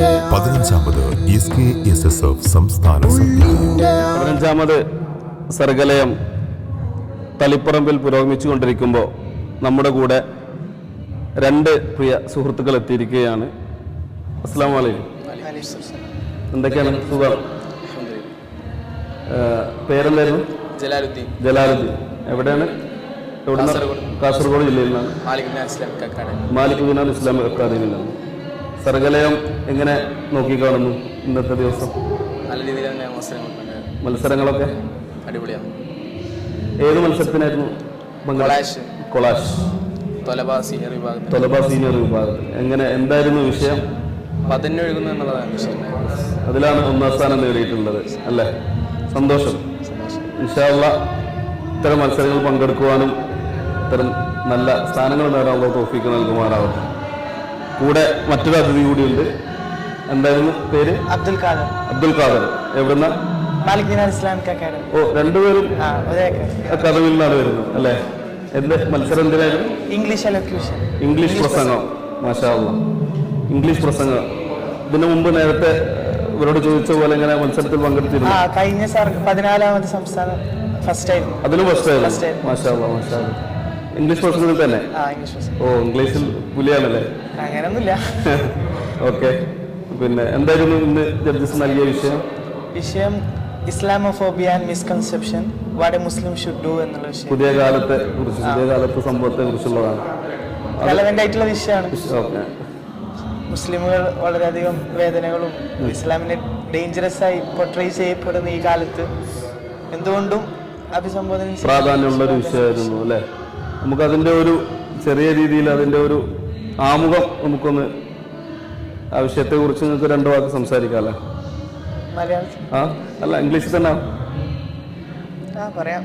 15ാമത് SKSSF സംസ്ഥാന സദ്യ. 15ാമത് സർഗലയം തളിപ്പറമ്പിൽ പുരോഗമിച്ചുകൊണ്ടിരിക്കുമ്പോൾ നമ്മുടെ കൂടെ രണ്ട് പ്രിയ സുഹൃത്തുക്കൾ എത്തിയിരിക്കുകയാണ്. അസ്സലാമു അലൈക്കും. എന്തൊക്കെയാണ് സുഖം? പേരെന്തായിരുന്നു? ജലാലുദ്ദീൻ. എവിടെയാണ്? കാസർഗോഡ് ജില്ലയിൽ നിന്നാണ്. മാലിക് ദിനാർ ഇസ്ലാമിക് അക്കാദമിയിലാണ്. സർഗലയം എങ്ങനെ നോക്കിക്കാണുന്നു ഇന്നത്തെ ദിവസം? നല്ല രീതിയിൽ മത്സരങ്ങളൊക്കെ അടിപൊളിയാണ്. ഏത് മത്സരത്തിനായിരുന്നു? കൊളാഷ് തൊലബ സീനിയർ വിഭാഗത്തിൽ. എങ്ങനെ എന്തായിരുന്നു വിഷയം? പതഞ്ഞ് ഒഴുകുന്നു എന്നുള്ളതാണ് വിഷയം. അതിലാണ് ഒന്നാം സ്ഥാനം നേടിയിട്ടുള്ളത് അല്ലേ? സന്തോഷം. ഇൻഷാ അല്ലാഹ് ഇത്തരം മത്സരങ്ങൾ പങ്കെടുക്കുവാനും ഇത്തരം നല്ല സ്ഥാനങ്ങൾ നേടാനുള്ള തൗഫീക്ക് നൽകുമാറാവട്ടെ. കൂടെ മറ്റൊരു അതിഥി കൂടിയുണ്ട്. എന്തായിരുന്നു പേര്? അബ്ദുൽ ഖാദർ. എവിടുന്ന? മാലിക് ദിനാർ ഇസ്ലാമിക് അക്കാദമി. ഓ, രണ്ടുപേരും അക്കാദമിയിൽ നിന്നാണ് വരുന്നത് അല്ലേ? എന്ത് മത്സരം എന്തിനായിരുന്നു? ഇംഗ്ലീഷ് പ്രസംഗം. മാഷാ അല്ലാഹ്, ഇംഗ്ലീഷ് പ്രസംഗം. ഇതിനു മുമ്പ് നേരത്തെ ഇവരോട് ചോദിച്ച പോലെ ഇങ്ങനെ മത്സരത്തിൽ പങ്കെടുത്തിരുന്നു? കഴിഞ്ഞ 14ാമത് സംസ്ഥാനം ഫസ്റ്റ് ആയിരുന്നു. അതിലും ഫസ്റ്റ് ആയിരുന്നു. മാഷാ അല്ലാഹ്, മാഷാ അല്ലാഹ്. ഇംഗ്ലീഷ് പ്രസംഗത്തിൽ തന്നെ? ഓ, ഇംഗ്ലീഷിൽ പുലിയാണല്ലേ? അങ്ങനൊന്നുമില്ല. ഓക്കെ. പിന്നെ എന്തായിരുന്നു ഇന്ന് ജഡ്ജസ് നൽകിയ വിഷയം? Islamophobia and misconception, what a Muslim should do എന്നുള്ള വിഷയം. പുതിയ കാലത്തെ സംഭവത്തെ കുറിച്ചുള്ളതാണ്. റെലവന്റ് ആയിട്ടുള്ള വിഷയമാണ്. മുസ്ലിമുകൾ വളരെയധികം വേദനകളും ഇസ്ലാമിനെ ഡേഞ്ചറസ് ആയി പൊർട്രേ ചെയ്യപ്പെടുന്ന ഈ കാലത്ത് എന്തുകൊണ്ടും അഭിസംബോധന പ്രാധാന്യമുള്ള ഒരു വിഷയമായിരുന്നു അല്ലേ? നമുക്ക് അതിന്റെ ഒരു ചെറിയ രീതിയിൽ അതിന്റെ ഒരു ആമുഖം നമുക്കൊന്ന് ആ വിഷയത്തെ കുറിച്ച് നിങ്ങൾക്ക് 2 വാക്ക് സംസാരിക്കാമല്ലേ? അല്ല, ഇംഗ്ലീഷിൽ തന്നെ പറയാം.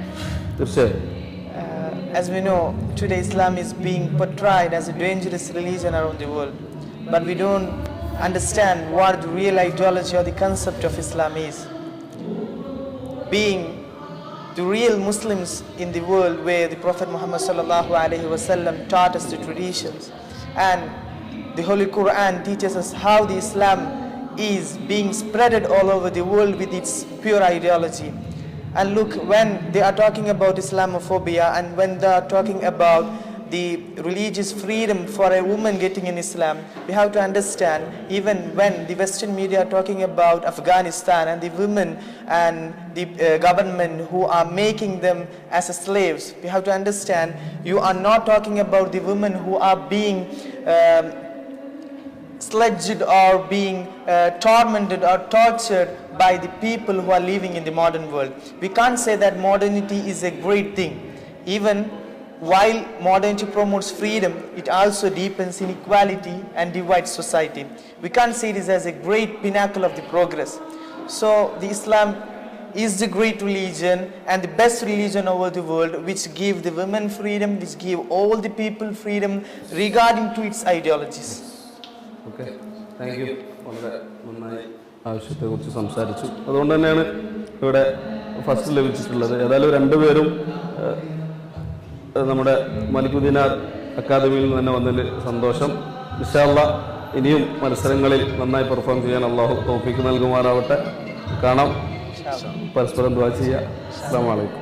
തീർച്ചയായും. As we know, today Islam is being portrayed as a dangerous religion around the world, but we don't understand what the real ideology or the concept of Islam is. Being the real Muslims in the world, where the Prophet Muhammad sallallahu alaihi wasallam taught us the traditions, and the Holy Quran teaches us how the Islam is being spreaded all over the world with its pure ideology. And look, when they are talking about Islamophobia and when they are talking about the religious freedom for a woman getting in Islam, we have to understand, even when the Western media are talking about Afghanistan and the women and the government who are making them as slaves, we have to understand, you are not talking about the women who are being sledged or being tormented or tortured by the people who are living in the modern world. We can't say that modernity is a great thing. Even while modernity promotes freedom, it also deepens inequality and divides society. We can't see this as a great pinnacle of the progress. So the Islam is the great religion and the best religion over the world, which give the women freedom, which give all the people freedom regarding to its ideologies. Okay, thank you. വളരെ നന്നായി ആവശ്യത്തെക്കുറിച്ച് സംസാരിച്ചു. അതുകൊണ്ട് തന്നെയാണ് ഇവിടെ first ലഭിച്ചിട്ടുള്ളത്. ഏതായാലും രണ്ടുപേരും നമ്മുടെ മാലിക് ദിനാർ അക്കാദമിയിൽ നിന്ന് തന്നെ വന്നതിൽ സന്തോഷം. ഇൻഷാ അല്ലാഹ് ഇനിയും മത്സരങ്ങളിൽ നന്നായി പെർഫോം ചെയ്യാൻ അല്ലാഹു തൗഫീക്ക് നൽകുമാറാവട്ടെ. കാണാം. പരസ്പരം ദുആ ചെയ്യുക. അസ്സലാമു അലൈക്കും.